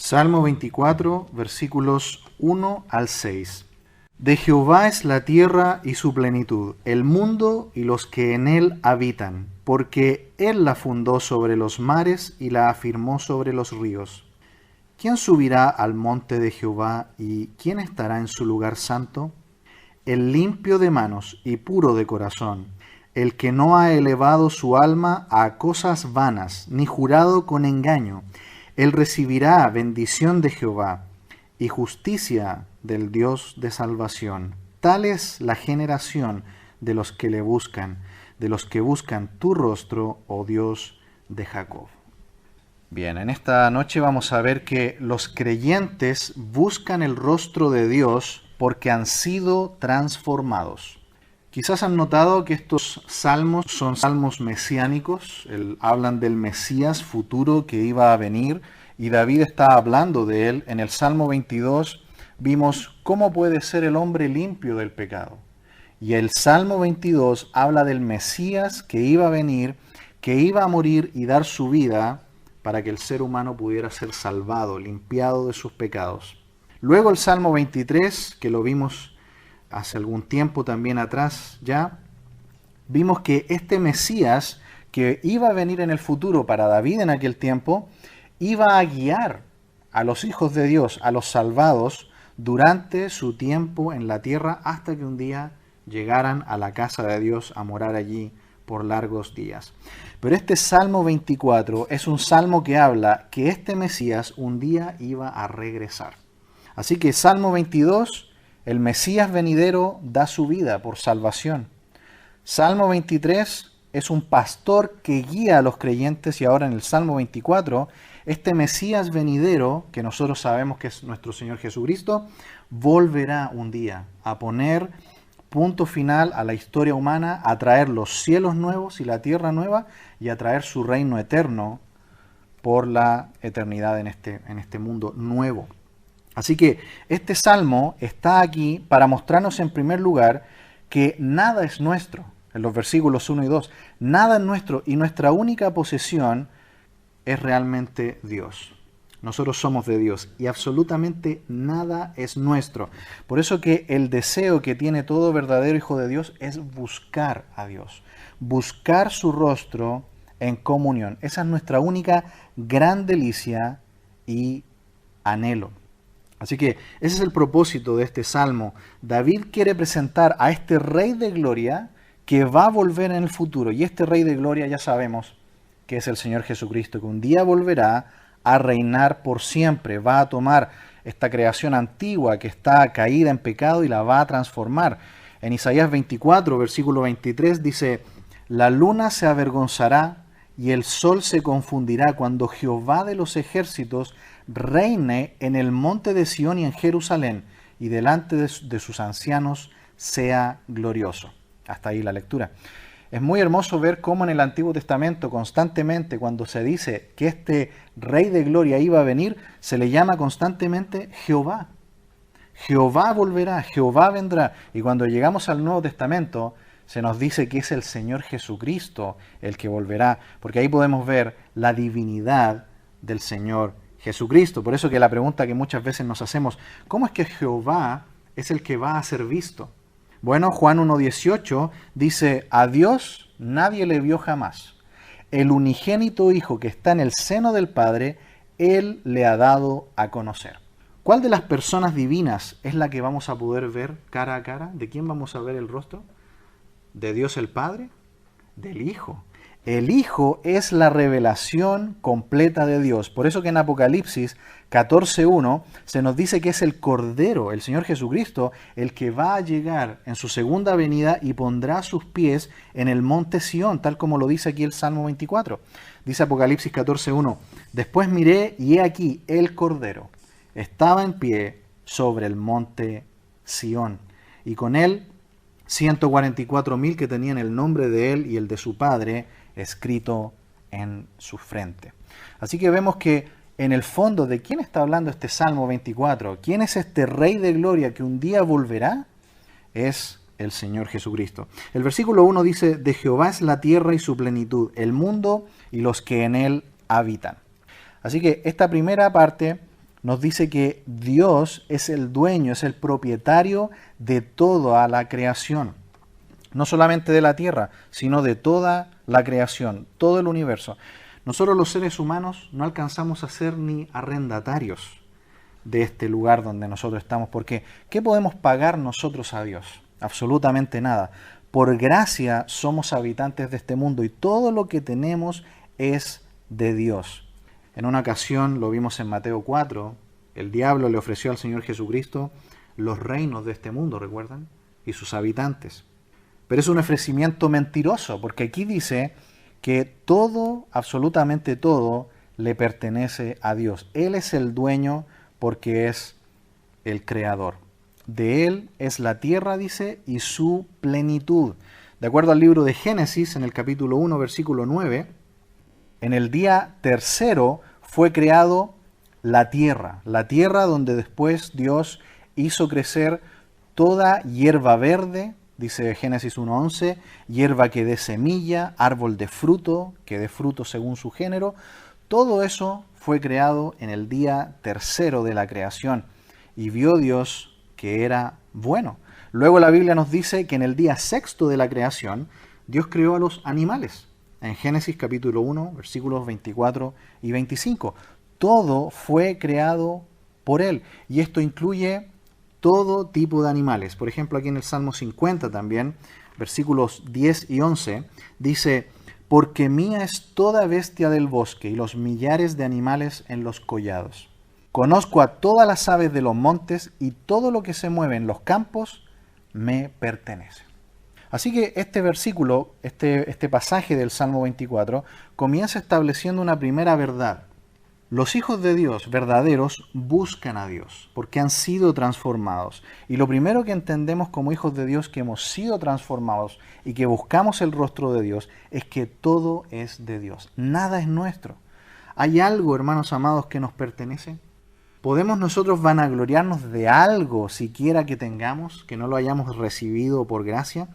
Salmo 24, versículos 1 al 6. De Jehová es la tierra y su plenitud, el mundo y los que en él habitan, porque él la fundó sobre los mares y la afirmó sobre los ríos. ¿Quién subirá al monte de Jehová y quién estará en su lugar santo? El limpio de manos y puro de corazón, el que no ha elevado su alma a cosas vanas, ni jurado con engaño. Él recibirá bendición de Jehová y justicia del Dios de salvación. Tal es la generación de los que le buscan, de los que buscan tu rostro, oh Dios de Jacob. Bien, en esta noche vamos a ver que los creyentes buscan el rostro de Dios porque han sido transformados. Quizás han notado que estos salmos son salmos mesiánicos, hablan del Mesías futuro que iba a venir, y David está hablando de él. En el Salmo 22 vimos cómo puede ser el hombre limpio del pecado. Y el Salmo 22 habla del Mesías que iba a venir, que iba a morir y dar su vida para que el ser humano pudiera ser salvado, limpiado de sus pecados. Luego el Salmo 23, que lo vimos hace algún tiempo también atrás ya, vimos que este Mesías que iba a venir en el futuro para David en aquel tiempo, iba a guiar a los hijos de Dios, a los salvados, durante su tiempo en la tierra hasta que un día llegaran a la casa de Dios a morar allí por largos días. Pero este Salmo 24 es un salmo que habla que este Mesías un día iba a regresar. Así que Salmo 22, el Mesías venidero da su vida por salvación. Salmo 23 es un pastor que guía a los creyentes, y ahora en el Salmo 24, este Mesías venidero, que nosotros sabemos que es nuestro Señor Jesucristo, volverá un día a poner punto final a la historia humana, a traer los cielos nuevos y la tierra nueva, y a traer su reino eterno por la eternidad en este mundo nuevo. Así que este salmo está aquí para mostrarnos en primer lugar que nada es nuestro. En los versículos 1 y 2, nada es nuestro y nuestra única posesión es realmente Dios. Nosotros somos de Dios y absolutamente nada es nuestro. Por eso que el deseo que tiene todo verdadero hijo de Dios es buscar a Dios, buscar su rostro en comunión. Esa es nuestra única gran delicia y anhelo. Así que ese es el propósito de este salmo. David quiere presentar a este Rey de Gloria que va a volver en el futuro. Y este Rey de Gloria ya sabemos que es el Señor Jesucristo, que un día volverá a reinar por siempre. Va a tomar esta creación antigua que está caída en pecado y la va a transformar. En Isaías 24, versículo 23 dice: la luna se avergonzará y el sol se confundirá cuando Jehová de los ejércitos reine en el monte de Sión y en Jerusalén, y delante de sus ancianos sea glorioso. Hasta ahí la lectura. Es muy hermoso ver cómo en el Antiguo Testamento constantemente, cuando se dice que este Rey de Gloria iba a venir, se le llama constantemente Jehová. Jehová volverá, Jehová vendrá. Y cuando llegamos al Nuevo Testamento, se nos dice que es el Señor Jesucristo el que volverá, porque ahí podemos ver la divinidad del Señor Jesucristo. Por eso que la pregunta que muchas veces nos hacemos, ¿cómo es que Jehová es el que va a ser visto? Bueno, Juan 1:18 dice: a Dios nadie le vio jamás. El unigénito Hijo que está en el seno del Padre, Él le ha dado a conocer. ¿Cuál de las personas divinas es la que vamos a poder ver cara a cara? ¿De quién vamos a ver el rostro? ¿De Dios el Padre? Del Hijo. El Hijo es la revelación completa de Dios. Por eso que en Apocalipsis 14:1 se nos dice que es el Cordero, el Señor Jesucristo, el que va a llegar en su segunda venida y pondrá sus pies en el monte Sión, tal como lo dice aquí el Salmo 24. Dice Apocalipsis 14:1: después miré y he aquí el Cordero estaba en pie sobre el monte Sión, y con él 144,000 que tenían el nombre de él y el de su Padre escrito en su frente. Así que vemos que en el fondo, ¿de quién está hablando este Salmo 24? ¿Quién es este Rey de Gloria que un día volverá? Es el Señor Jesucristo. El versículo 1 dice: de Jehová es la tierra y su plenitud, el mundo y los que en él habitan. Así que esta primera parte nos dice que Dios es el dueño, es el propietario de toda la creación. No solamente de la tierra, sino de toda la creación, todo el universo. Nosotros los seres humanos no alcanzamos a ser ni arrendatarios de este lugar donde nosotros estamos, porque ¿qué podemos pagar nosotros a Dios? Absolutamente nada. Por gracia somos habitantes de este mundo y todo lo que tenemos es de Dios. En una ocasión, lo vimos en Mateo 4, el diablo le ofreció al Señor Jesucristo los reinos de este mundo, ¿recuerdan? Y sus habitantes. Pero es un ofrecimiento mentiroso, porque aquí dice que todo, absolutamente todo, le pertenece a Dios. Él es el dueño porque es el creador. De Él es la tierra, dice, y su plenitud. De acuerdo al libro de Génesis, en el capítulo 1, versículo 9, en el día tercero fue creado la tierra donde después Dios hizo crecer toda hierba verde, dice Génesis 1:11, hierba que dé semilla, árbol de fruto, que dé fruto según su género. Todo eso fue creado en el día tercero de la creación y vio Dios que era bueno. Luego la Biblia nos dice que en el día sexto de la creación Dios creó a los animales. En Génesis capítulo 1, versículos 24 y 25. Todo fue creado por Él y esto incluye todo tipo de animales. Por ejemplo, aquí en el Salmo 50 también, versículos 10 y 11, dice: porque mía es toda bestia del bosque y los millares de animales en los collados. Conozco a todas las aves de los montes y todo lo que se mueve en los campos me pertenece. Así que este versículo, este pasaje del Salmo 24, comienza estableciendo una primera verdad. Los hijos de Dios verdaderos buscan a Dios porque han sido transformados. Y lo primero que entendemos como hijos de Dios que hemos sido transformados y que buscamos el rostro de Dios es que todo es de Dios. Nada es nuestro. ¿Hay algo, hermanos amados, que nos pertenece? ¿Podemos nosotros vanagloriarnos de algo siquiera que tengamos, que no lo hayamos recibido por gracia?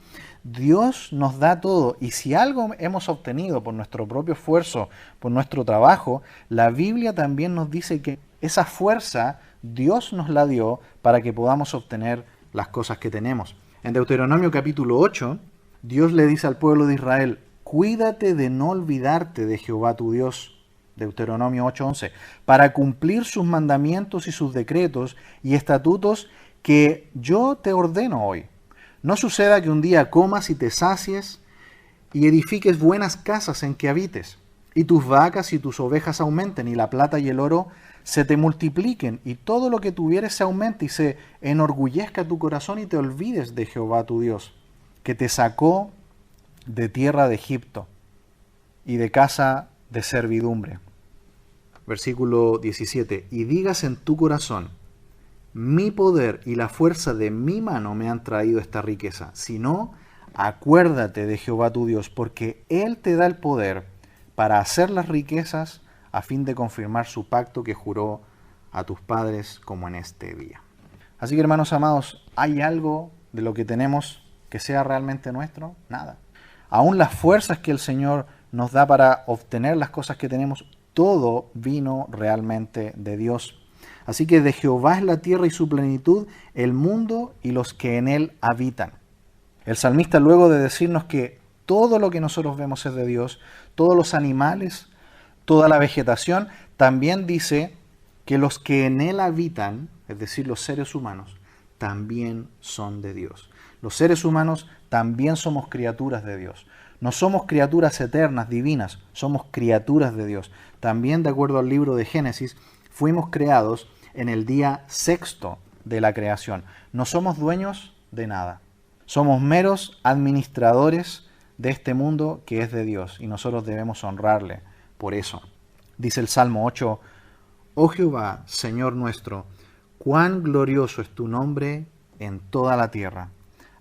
Dios nos da todo y si algo hemos obtenido por nuestro propio esfuerzo, por nuestro trabajo, la Biblia también nos dice que esa fuerza Dios nos la dio para que podamos obtener las cosas que tenemos. En Deuteronomio capítulo 8, Dios le dice al pueblo de Israel: cuídate de no olvidarte de Jehová tu Dios. Deuteronomio 8:11, para cumplir sus mandamientos y sus decretos y estatutos que yo te ordeno hoy. No suceda que un día comas y te sacies y edifiques buenas casas en que habites, y tus vacas y tus ovejas aumenten, y la plata y el oro se te multipliquen, y todo lo que tuvieres se aumente, y se enorgullezca tu corazón, y te olvides de Jehová tu Dios, que te sacó de tierra de Egipto y de casa de servidumbre. Versículo 17, y digas en tu corazón: mi poder y la fuerza de mi mano me han traído esta riqueza. Si no, acuérdate de Jehová tu Dios, porque Él te da el poder para hacer las riquezas a fin de confirmar su pacto que juró a tus padres como en este día. Así que, hermanos amados, ¿hay algo de lo que tenemos que sea realmente nuestro? Nada. Aún las fuerzas que el Señor nos da para obtener las cosas que tenemos, todo vino realmente de Dios. Así que de Jehová es la tierra y su plenitud, el mundo y los que en él habitan. El salmista, luego de decirnos que todo lo que nosotros vemos es de Dios, todos los animales, toda la vegetación, también dice que los que en él habitan, es decir, los seres humanos, también son de Dios. Los seres humanos también somos criaturas de Dios. No somos criaturas eternas, divinas, somos criaturas de Dios. También, de acuerdo al libro de Génesis, fuimos creados en el día sexto de la creación. No somos dueños de nada. Somos meros administradores de este mundo que es de Dios y nosotros debemos honrarle por eso. Dice el Salmo 8, oh Jehová, Señor nuestro, cuán glorioso es tu nombre en toda la tierra.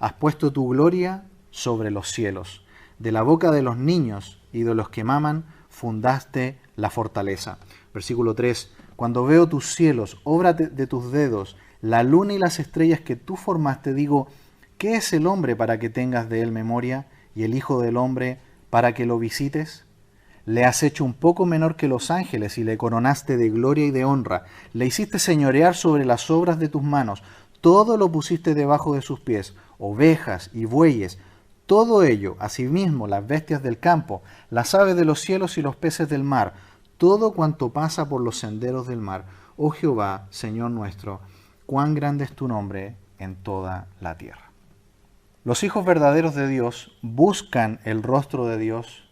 Has puesto tu gloria sobre los cielos. De la boca de los niños y de los que maman fundaste la fortaleza. Versículo 3. Cuando veo tus cielos, obra de tus dedos, la luna y las estrellas que tú formaste, digo, ¿qué es el hombre para que tengas de él memoria y el hijo del hombre para que lo visites? Le has hecho un poco menor que los ángeles y le coronaste de gloria y de honra. Le hiciste señorear sobre las obras de tus manos. Todo lo pusiste debajo de sus pies, ovejas y bueyes, todo ello, asimismo las bestias del campo, las aves de los cielos y los peces del mar, todo cuanto pasa por los senderos del mar. Oh Jehová, Señor nuestro, cuán grande es tu nombre en toda la tierra. Los hijos verdaderos de Dios buscan el rostro de Dios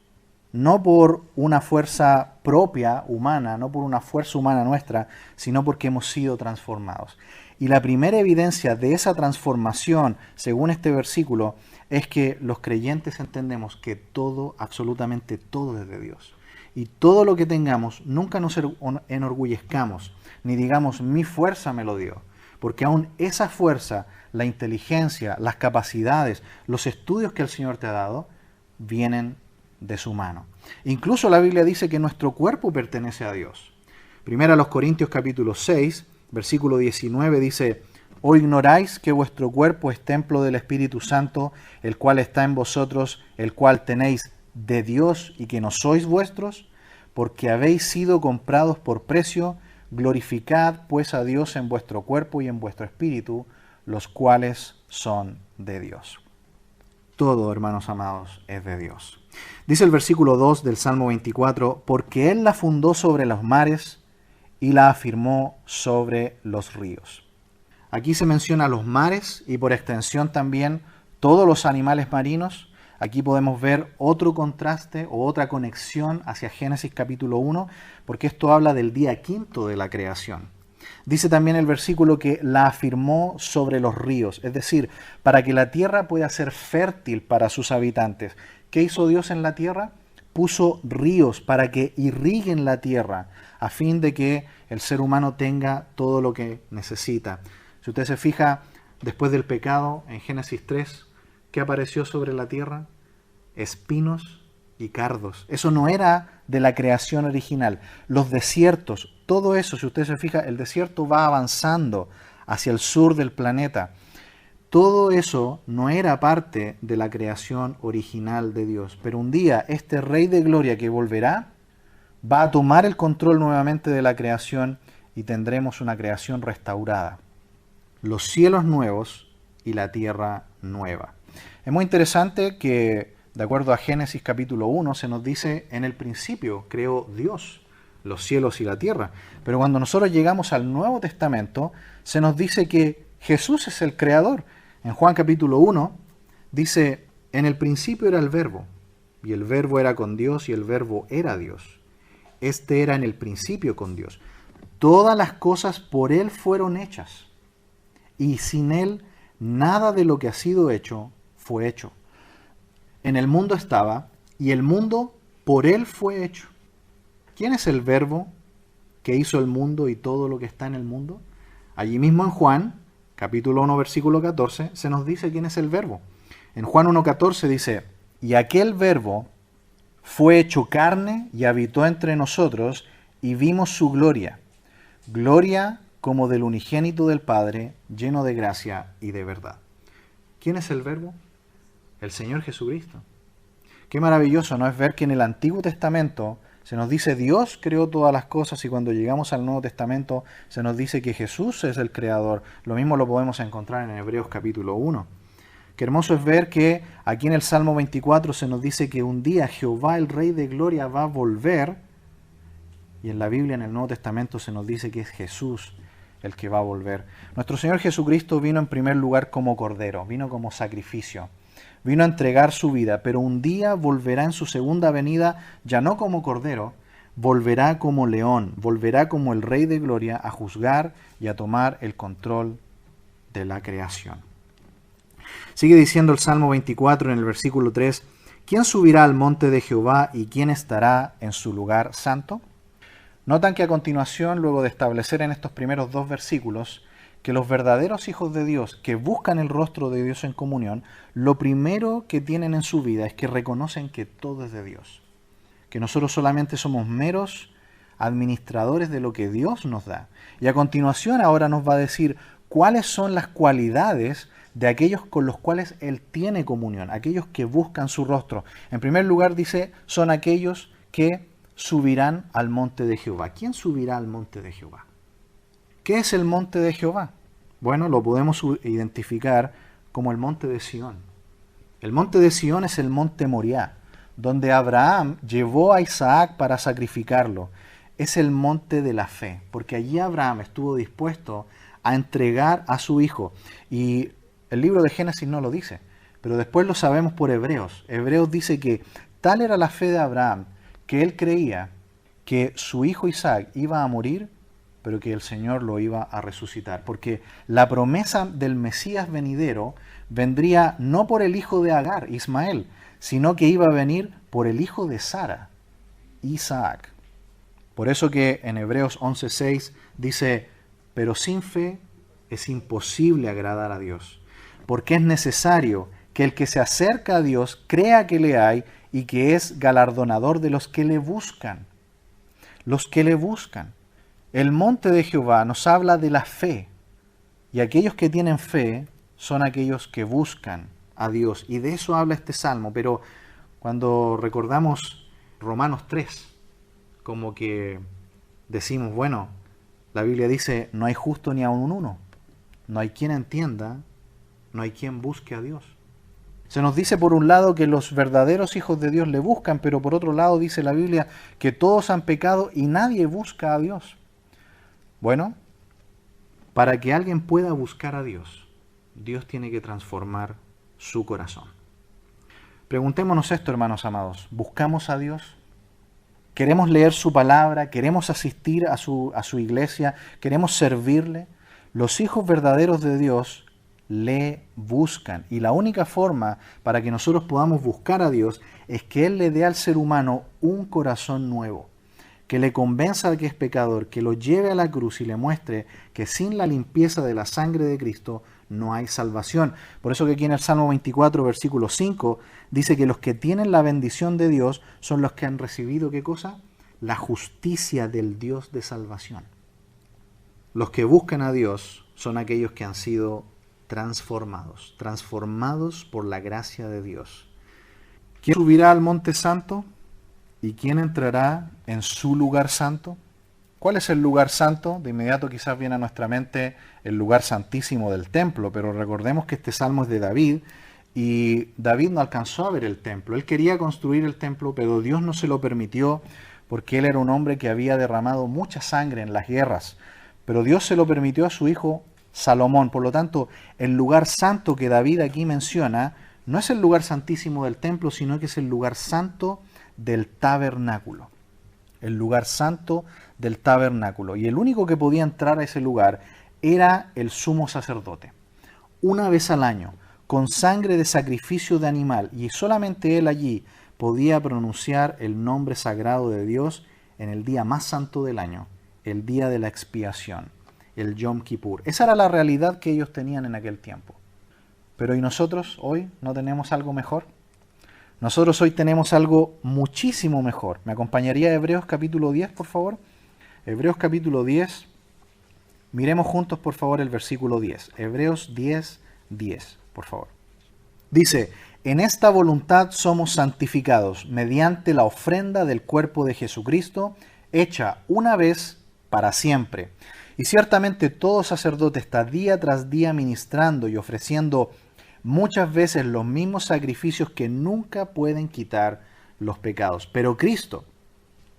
no por una fuerza propia humana, no por una fuerza humana nuestra, sino porque hemos sido transformados. Y la primera evidencia de esa transformación, según este versículo, es que los creyentes entendemos que todo, absolutamente todo es de Dios. Y todo lo que tengamos, nunca nos enorgullezcamos, ni digamos mi fuerza me lo dio, porque aún esa fuerza, la inteligencia, las capacidades, los estudios que el Señor te ha dado, vienen de su mano. Incluso la Biblia dice que nuestro cuerpo pertenece a Dios. Primera a los Corintios capítulo 6, versículo 19 dice: ¿O ignoráis que vuestro cuerpo es templo del Espíritu Santo, el cual está en vosotros, el cual tenéis de Dios y que no sois vuestros? Porque habéis sido comprados por precio. Glorificad pues a Dios en vuestro cuerpo y en vuestro espíritu, los cuales son de Dios. Todo, hermanos amados, es de Dios. Dice el versículo 2 del Salmo 24, porque Él la fundó sobre los mares y la afirmó sobre los ríos. Aquí se menciona los mares y por extensión también todos los animales marinos. Aquí podemos ver otro contraste o otra conexión hacia Génesis capítulo 1, porque esto habla del día quinto de la creación. Dice también el versículo que la afirmó sobre los ríos, es decir, para que la tierra pueda ser fértil para sus habitantes. ¿Qué hizo Dios en la tierra? Puso ríos para que irriguen la tierra, a fin de que el ser humano tenga todo lo que necesita. Si usted se fija, después del pecado, en Génesis 3, ¿qué apareció sobre la tierra? Espinos y cardos. Eso no era de la creación original. Los desiertos, todo eso, si usted se fija, el desierto va avanzando hacia el sur del planeta. Todo eso no era parte de la creación original de Dios. Pero un día este Rey de Gloria que volverá va a tomar el control nuevamente de la creación y tendremos una creación restaurada. Los cielos nuevos y la tierra nueva. Es muy interesante que, de acuerdo a Génesis capítulo 1, se nos dice, en el principio creó Dios los cielos y la tierra. Pero cuando nosotros llegamos al Nuevo Testamento, se nos dice que Jesús es el creador. En Juan capítulo 1 dice, en el principio era el verbo, y el verbo era con Dios, y el verbo era Dios. Este era en el principio con Dios. Todas las cosas por Él fueron hechas, y sin Él nada de lo que ha sido hecho fue hecho. En el mundo estaba, y el mundo por Él fue hecho. ¿Quién es el verbo que hizo el mundo y todo lo que está en el mundo? Allí mismo en Juan, capítulo 1, versículo 14, se nos dice quién es el verbo. En Juan 1:14 dice, y aquel verbo fue hecho carne y habitó entre nosotros, y vimos su gloria. Gloria como del unigénito del Padre, lleno de gracia y de verdad. ¿Quién es el verbo? El Señor Jesucristo. Qué maravilloso, ¿no? Es ver que en el Antiguo Testamento se nos dice Dios creó todas las cosas, y cuando llegamos al Nuevo Testamento se nos dice que Jesús es el creador. Lo mismo lo podemos encontrar en Hebreos capítulo 1. Qué hermoso es ver que aquí en el Salmo 24 se nos dice que un día Jehová, el Rey de Gloria, va a volver, y en la Biblia, en el Nuevo Testamento, se nos dice que es Jesús el que va a volver. Nuestro Señor Jesucristo vino en primer lugar como cordero, vino como sacrificio. Vino a entregar su vida, pero un día volverá en su segunda venida, ya no como cordero, volverá como león, volverá como el Rey de Gloria a juzgar y a tomar el control de la creación. Sigue diciendo el Salmo 24 en el versículo 3, ¿quién subirá al monte de Jehová y quién estará en su lugar santo? Notan que a continuación, luego de establecer en estos primeros dos versículos, que los verdaderos hijos de Dios que buscan el rostro de Dios en comunión, lo primero que tienen en su vida es que reconocen que todo es de Dios. Que nosotros solamente somos meros administradores de lo que Dios nos da. Y a continuación ahora nos va a decir cuáles son las cualidades de aquellos con los cuales Él tiene comunión, aquellos que buscan su rostro. En primer lugar dice, son aquellos que subirán al monte de Jehová. ¿Quién subirá al monte de Jehová? ¿Qué es el monte de Jehová? Bueno, lo podemos identificar como el monte de Sión. El monte de Sión es el monte Moriah, donde Abraham llevó a Isaac para sacrificarlo. Es el monte de la fe, porque allí Abraham estuvo dispuesto a entregar a su hijo. Y el libro de Génesis no lo dice, pero después lo sabemos por Hebreos. Hebreos dice que tal era la fe de Abraham, que él creía que su hijo Isaac iba a morir, pero que el Señor lo iba a resucitar. Porque la promesa del Mesías venidero vendría no por el hijo de Agar, Ismael, sino que iba a venir por el hijo de Sara, Isaac. Por eso que en Hebreos 11:6 dice, pero sin fe es imposible agradar a Dios, porque es necesario que el que se acerca a Dios crea que le hay y que es galardonador de los que le buscan. Los que le buscan. El monte de Jehová nos habla de la fe, y aquellos que tienen fe son aquellos que buscan a Dios, y de eso habla este salmo. Pero cuando recordamos Romanos 3, como que decimos, bueno, la Biblia dice, no hay justo ni aun uno, no hay quien entienda, no hay quien busque a Dios. Se nos dice por un lado que los verdaderos hijos de Dios le buscan, pero por otro lado dice la Biblia que todos han pecado y nadie busca a Dios. Bueno, para que alguien pueda buscar a Dios, Dios tiene que transformar su corazón. Preguntémonos esto, hermanos amados. ¿Buscamos a Dios? ¿Queremos leer su palabra? ¿Queremos asistir a su iglesia? ¿Queremos servirle? Los hijos verdaderos de Dios le buscan. Y la única forma para que nosotros podamos buscar a Dios es que Él le dé al ser humano un corazón nuevo, que le convenza de que es pecador, que lo lleve a la cruz y le muestre que sin la limpieza de la sangre de Cristo no hay salvación. Por eso que aquí en el Salmo 24, versículo 5, dice que los que tienen la bendición de Dios son los que han recibido, ¿qué cosa? La justicia del Dios de salvación. Los que buscan a Dios son aquellos que han sido transformados por la gracia de Dios. ¿Quién subirá al monte santo? ¿Y quién entrará en su lugar santo? ¿Cuál es el lugar santo? De inmediato quizás viene a nuestra mente el lugar santísimo del templo, pero recordemos que este salmo es de David, y David no alcanzó a ver el templo. Él quería construir el templo, pero Dios no se lo permitió, porque él era un hombre que había derramado mucha sangre en las guerras. Pero Dios se lo permitió a su hijo Salomón. Por lo tanto, el lugar santo que David aquí menciona no es el lugar santísimo del templo, sino que es el lugar santo del tabernáculo. El lugar santo del tabernáculo. Y el único que podía entrar a ese lugar era el sumo sacerdote. Una vez al año, con sangre de sacrificio de animal, y solamente él allí podía pronunciar el nombre sagrado de Dios en el día más santo del año, el día de la expiación, el Yom Kippur. Esa era la realidad que ellos tenían en aquel tiempo. Pero ¿y nosotros hoy no tenemos algo mejor? Nosotros hoy tenemos algo muchísimo mejor. ¿Me acompañaría a Hebreos capítulo 10, por favor? Hebreos capítulo 10. Miremos juntos, por favor, el versículo 10. Hebreos 10, 10, por favor. Dice, en esta voluntad somos santificados mediante la ofrenda del cuerpo de Jesucristo, hecha una vez para siempre. Y ciertamente todo sacerdote está día tras día ministrando y ofreciendo muchas veces los mismos sacrificios que nunca pueden quitar los pecados. Pero Cristo,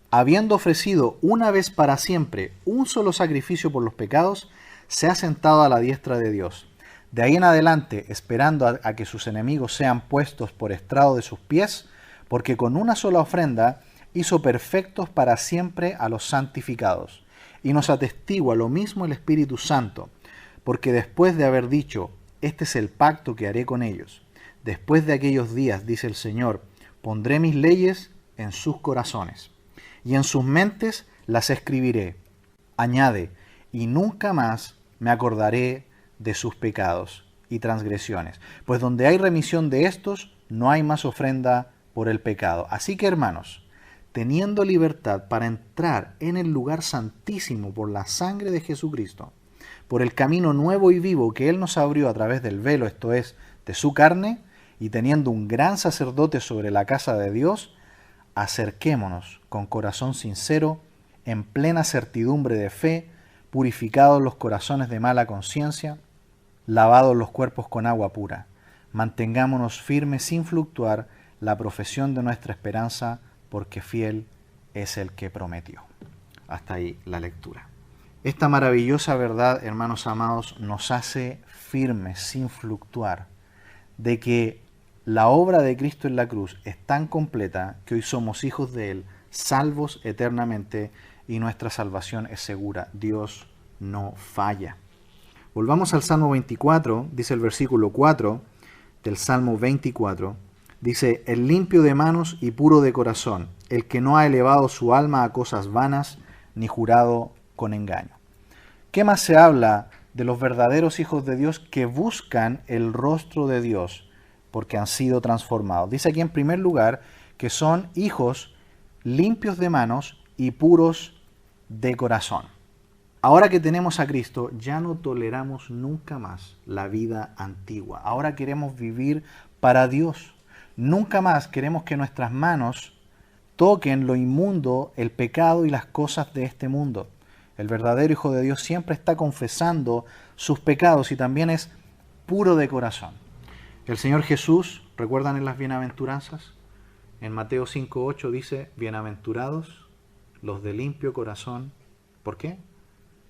habiendo ofrecido una vez para siempre un solo sacrificio por los pecados, se ha sentado a la diestra de Dios. De ahí en adelante, esperando a que sus enemigos sean puestos por estrado de sus pies, porque con una sola ofrenda hizo perfectos para siempre a los santificados. Y nos atestigua lo mismo el Espíritu Santo, porque después de haber dicho, este es el pacto que haré con ellos. Después de aquellos días, dice el Señor, pondré mis leyes en sus corazones, y en sus mentes las escribiré. Añade, y nunca más me acordaré de sus pecados y transgresiones, pues donde hay remisión de estos, no hay más ofrenda por el pecado. Así que, hermanos, teniendo libertad para entrar en el lugar santísimo por la sangre de Jesucristo, por el camino nuevo y vivo que Él nos abrió a través del velo, esto es, de su carne, y teniendo un gran sacerdote sobre la casa de Dios, acerquémonos con corazón sincero, en plena certidumbre de fe, purificados los corazones de mala conciencia, lavados los cuerpos con agua pura. Mantengámonos firmes sin fluctuar la profesión de nuestra esperanza, porque fiel es el que prometió. Hasta ahí la lectura. Esta maravillosa verdad, hermanos amados, nos hace firmes sin fluctuar, de que la obra de Cristo en la cruz es tan completa que hoy somos hijos de Él, salvos eternamente, y nuestra salvación es segura. Dios no falla. Volvamos al Salmo 24, dice el versículo 4 del Salmo 24, dice: el limpio de manos y puro de corazón, el que no ha elevado su alma a cosas vanas, ni jurado con engaño. ¿Qué más se habla de los verdaderos hijos de Dios que buscan el rostro de Dios porque han sido transformados? Dice aquí en primer lugar que son hijos limpios de manos y puros de corazón. Ahora que tenemos a Cristo, ya no toleramos nunca más la vida antigua. Ahora queremos vivir para Dios. Nunca más queremos que nuestras manos toquen lo inmundo, el pecado y las cosas de este mundo. El verdadero Hijo de Dios siempre está confesando sus pecados y también es puro de corazón. El Señor Jesús, ¿recuerdan en las bienaventuranzas? En Mateo 5:8 dice: bienaventurados los de limpio corazón. ¿Por qué?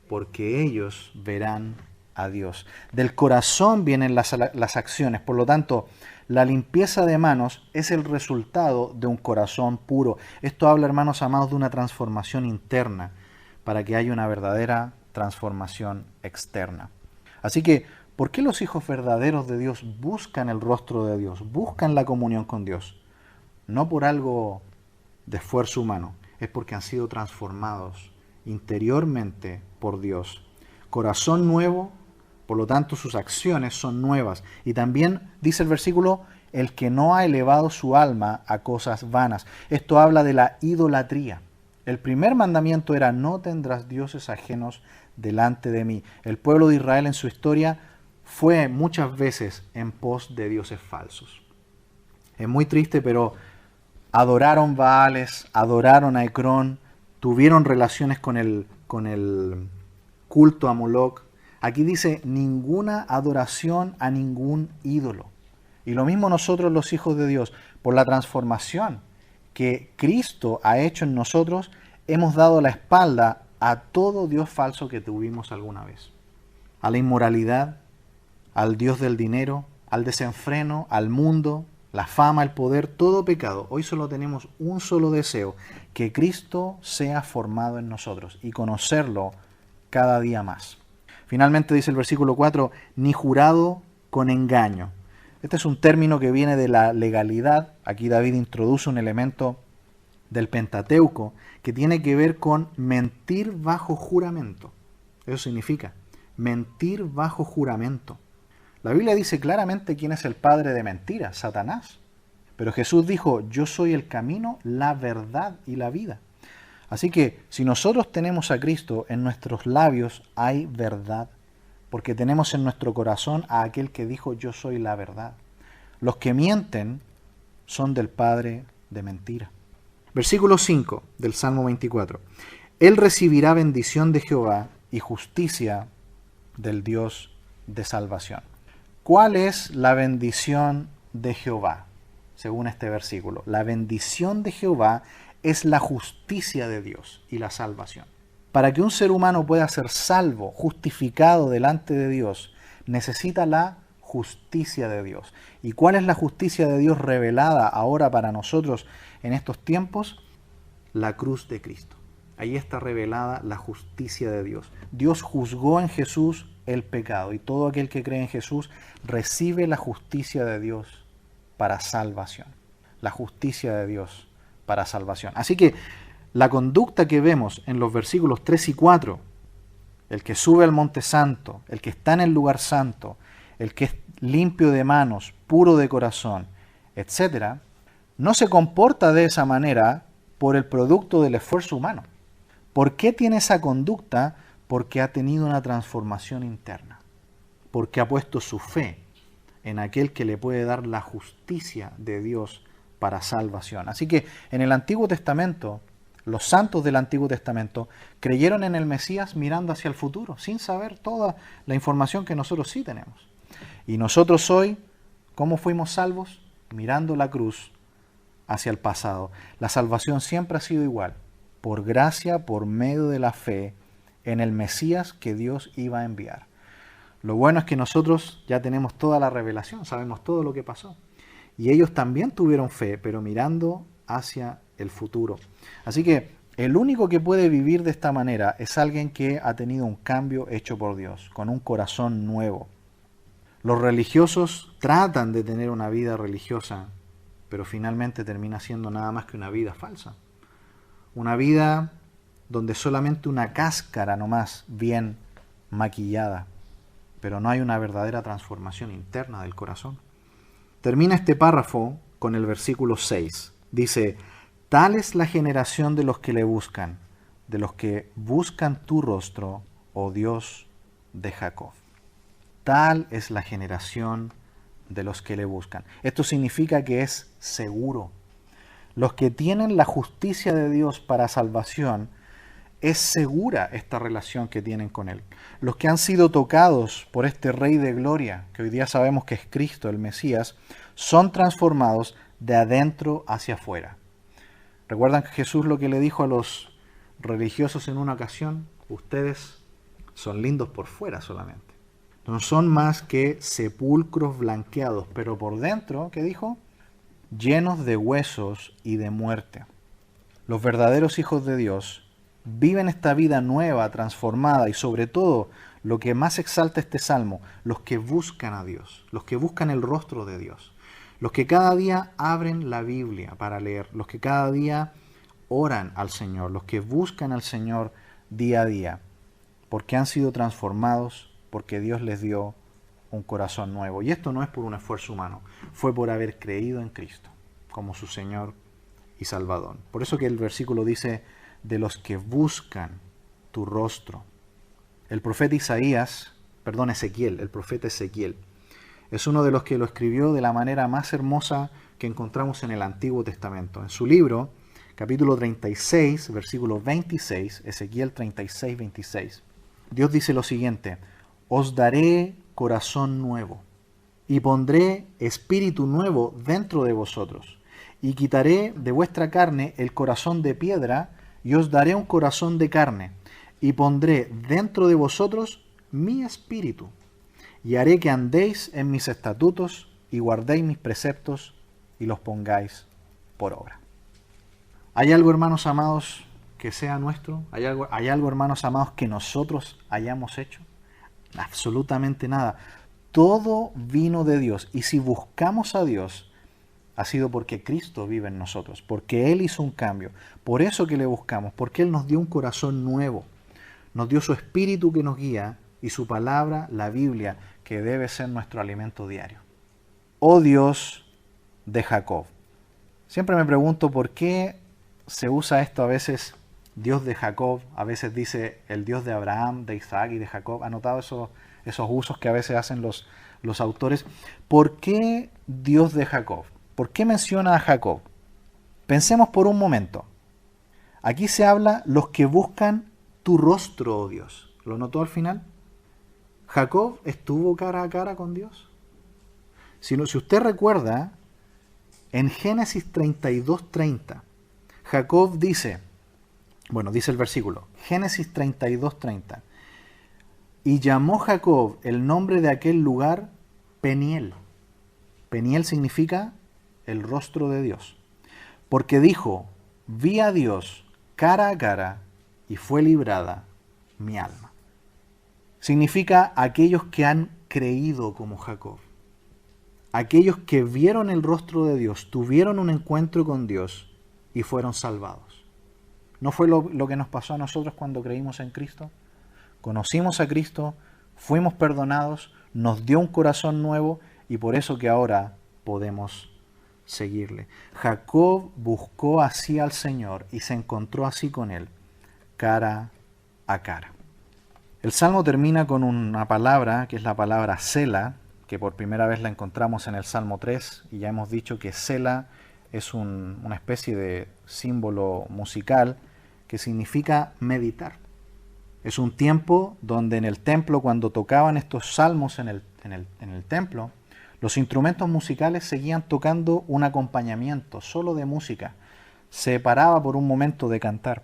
Porque ellos verán a Dios. Del corazón vienen las acciones, por lo tanto, la limpieza de manos es el resultado de un corazón puro. Esto habla, hermanos amados, de una transformación interna, para que haya una verdadera transformación externa. Así que, ¿por qué los hijos verdaderos de Dios buscan el rostro de Dios? Buscan la comunión con Dios. No por algo de esfuerzo humano, es porque han sido transformados interiormente por Dios. Corazón nuevo, por lo tanto sus acciones son nuevas. Y también dice el versículo: el que no ha elevado su alma a cosas vanas. Esto habla de la idolatría. El primer mandamiento era: no tendrás dioses ajenos delante de mí. El pueblo de Israel en su historia fue muchas veces en pos de dioses falsos. Es muy triste, pero adoraron Baales, adoraron a Ecrón, tuvieron relaciones con el culto a Moloc. Aquí dice: ninguna adoración a ningún ídolo. Y lo mismo nosotros, los hijos de Dios, por la transformación que Cristo ha hecho en nosotros, hemos dado la espalda a todo dios falso que tuvimos alguna vez. A la inmoralidad, al dios del dinero, al desenfreno, al mundo, la fama, el poder, todo pecado. Hoy solo tenemos un solo deseo: que Cristo sea formado en nosotros y conocerlo cada día más. Finalmente dice el versículo 4, ni jurado con engaño. Este es un término que viene de la legalidad. Aquí David introduce un elemento del Pentateuco que tiene que ver con mentir bajo juramento. Eso significa mentir bajo juramento. La Biblia dice claramente quién es el padre de mentira: Satanás. Pero Jesús dijo: yo soy el camino, la verdad y la vida. Así que si nosotros tenemos a Cristo, en nuestros labios hay verdad, porque tenemos en nuestro corazón a aquel que dijo: yo soy la verdad. Los que mienten son del padre de mentira. Versículo 5 del Salmo 24. Él recibirá bendición de Jehová y justicia del Dios de salvación. ¿Cuál es la bendición de Jehová? Según este versículo, la bendición de Jehová es la justicia de Dios y la salvación. Para que un ser humano pueda ser salvo, justificado delante de Dios, necesita la justicia de Dios. ¿Y cuál es la justicia de Dios revelada ahora para nosotros en estos tiempos? La cruz de Cristo. Ahí está revelada la justicia de Dios. Dios juzgó en Jesús el pecado y todo aquel que cree en Jesús recibe la justicia de Dios para salvación. La justicia de Dios para salvación. Así que la conducta que vemos en los versículos 3 y 4, el que sube al monte santo, el que está en el lugar santo, el que es limpio de manos, puro de corazón, etc., no se comporta de esa manera por el producto del esfuerzo humano. ¿Por qué tiene esa conducta? Porque ha tenido una transformación interna. Porque ha puesto su fe en aquel que le puede dar la justicia de Dios para salvación. Así que en el Antiguo Testamento, los santos del Antiguo Testamento creyeron en el Mesías mirando hacia el futuro, sin saber toda la información que nosotros sí tenemos. Y nosotros hoy, ¿cómo fuimos salvos? Mirando la cruz hacia el pasado. La salvación siempre ha sido igual, por gracia, por medio de la fe en el Mesías que Dios iba a enviar. Lo bueno es que nosotros ya tenemos toda la revelación, sabemos todo lo que pasó. Y ellos también tuvieron fe, pero mirando hacia el futuro. Así que el único que puede vivir de esta manera es alguien que ha tenido un cambio hecho por Dios, con un corazón nuevo. Los religiosos tratan de tener una vida religiosa, pero finalmente termina siendo nada más que una vida falsa. Una vida donde solamente una cáscara nomás bien maquillada, pero no hay una verdadera transformación interna del corazón. Termina este párrafo con el versículo 6. Dice, tal es la generación de los que le buscan, de los que buscan tu rostro, oh Dios de Jacob. Tal es la generación de los que le buscan. Esto significa que es seguro. Los que tienen la justicia de Dios para salvación, es segura esta relación que tienen con Él. Los que han sido tocados por este Rey de Gloria, que hoy día sabemos que es Cristo, el Mesías, son transformados de adentro hacia afuera. ¿Recuerdan que Jesús lo que le dijo a los religiosos en una ocasión? Ustedes son lindos por fuera solamente. No son más que sepulcros blanqueados, pero por dentro, ¿qué dijo? Llenos de huesos y de muerte. Los verdaderos hijos de Dios viven esta vida nueva, transformada y sobre todo, lo que más exalta este salmo, los que buscan a Dios, los que buscan el rostro de Dios, los que cada día abren la Biblia para leer, los que cada día oran al Señor, los que buscan al Señor día a día, porque han sido transformados, porque Dios les dio un corazón nuevo. Y esto no es por un esfuerzo humano, fue por haber creído en Cristo como su Señor y Salvador. Por eso que el versículo dice, de los que buscan tu rostro. El profeta Ezequiel, el profeta Ezequiel, es uno de los que lo escribió de la manera más hermosa que encontramos en el Antiguo Testamento. En su libro, capítulo 36, versículo 26, Ezequiel 36, 26, Dios dice lo siguiente, os daré corazón nuevo y pondré espíritu nuevo dentro de vosotros y quitaré de vuestra carne el corazón de piedra y os daré un corazón de carne y pondré dentro de vosotros mi espíritu y haré que andéis en mis estatutos y guardéis mis preceptos y los pongáis por obra. ¿Hay algo, hermanos amados, que sea nuestro? ¿Hay algo, hermanos amados, que nosotros hayamos hecho? Absolutamente nada. Todo vino de Dios. Y si buscamos a Dios, ha sido porque Cristo vive en nosotros, porque Él hizo un cambio. Por eso que le buscamos, porque Él nos dio un corazón nuevo. Nos dio su Espíritu que nos guía y su palabra, la Biblia, que debe ser nuestro alimento diario. Oh Dios de Jacob. Siempre me pregunto por qué se usa esto a veces, Dios de Jacob, a veces dice el Dios de Abraham, de Isaac y de Jacob. ¿Han notado esos usos que a veces hacen los autores? ¿Por qué Dios de Jacob? ¿Por qué menciona a Jacob? Pensemos por un momento. Aquí se habla los que buscan tu rostro, oh Dios. ¿Lo notó al final? ¿Jacob estuvo cara a cara con Dios? Si usted recuerda, en Génesis 32:30, Jacob dice el versículo, Génesis 32:30, y llamó Jacob el nombre de aquel lugar Peniel. Peniel significa el rostro de Dios. Porque dijo, vi a Dios cara a cara y fue librada mi alma. Significa aquellos que han creído como Jacob. Aquellos que vieron el rostro de Dios, tuvieron un encuentro con Dios y fueron salvados. ¿No fue lo que nos pasó a nosotros cuando creímos en Cristo? Conocimos a Cristo, fuimos perdonados, nos dio un corazón nuevo y por eso que ahora podemos seguirle. Jacob buscó así al Señor y se encontró así con Él, cara a cara. El Salmo termina con una palabra que es la palabra Sela, que por primera vez la encontramos en el Salmo 3 y ya hemos dicho que Sela es una especie de símbolo musical que significa meditar. Es un tiempo donde en el templo, cuando tocaban estos salmos en el templo, los instrumentos musicales seguían tocando un acompañamiento solo de música. Se paraba por un momento de cantar,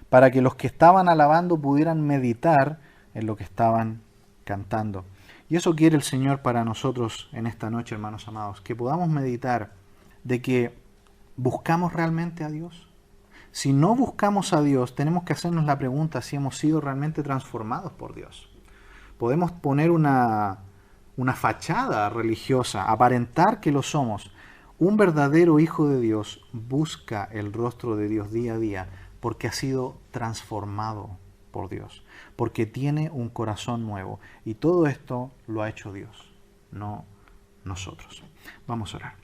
para que los que estaban alabando pudieran meditar en lo que estaban cantando. Y eso quiere el Señor para nosotros en esta noche, hermanos amados, que podamos meditar de que buscamos realmente a Dios. Si no buscamos a Dios, tenemos que hacernos la pregunta si hemos sido realmente transformados por Dios. Podemos poner una fachada religiosa, aparentar que lo somos. Un verdadero hijo de Dios busca el rostro de Dios día a día porque ha sido transformado por Dios, porque tiene un corazón nuevo. Y todo esto lo ha hecho Dios, no nosotros. Vamos a orar.